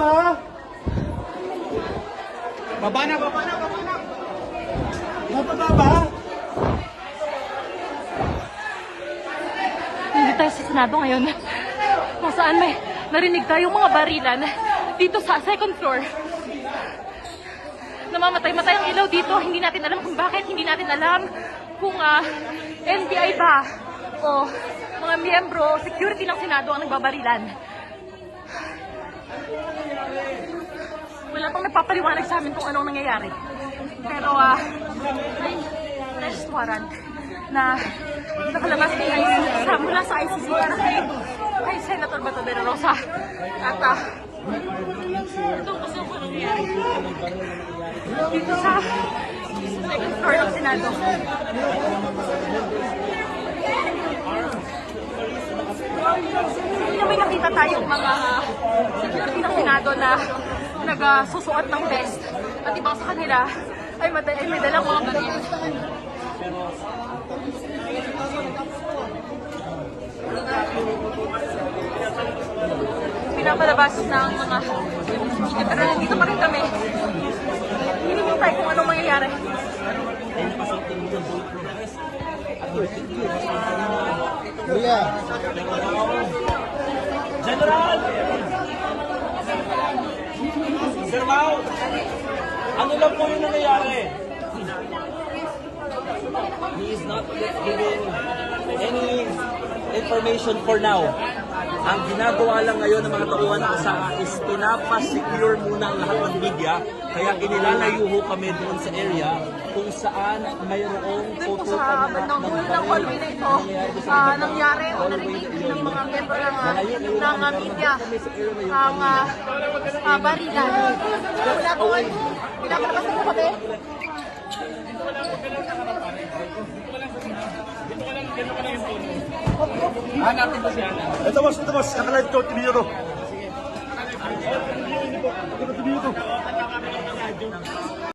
ba? Baba na, baba na, baba na. Bababa ba? Hindi tayo sa Senado ngayon. Kung saan may narinig tayong mga barilan dito sa second floor. Namamatay-matay ang ilaw dito. Hindi natin alam kung bakit. Hindi natin alam kung NBI ba o mga miyembro, security ng Senado ang nagbabarilan. Wala pang nagpapaliwanag sa amin kung anong nangyayari. Pero may arrest warrant na nakalabas mula sa ICC para kay Senator Bato de la Rosa. At ito kasi ang nangyayari dito sa second floor ng Senado. Hindi may nakita tayong mga security ng Senado na nagsusuot ng vest at ibang sa kanila ay may dalang mga baril. Pinapalabas ng mga pero nandito pa rin kami. Hinimintay kung anong mangyayari. Kuya. General! Sir Mau, ano lang po yung nangyayari? He is not giving any information for now. Ang ginagawa lang ngayon ng mga tauhan ng PASAA is pinapa-secure muna ang lahat ng media. Kaya inilalayo kami doon sa area kung saan mayroong Dito sa bandang dulo ng hallway na ito, nangyari o narinig ng mga member ng media ang barilan. Wala po ay pinapalabas na po kami. Ito boss, ito boss. Nakalive ko, 3 euro.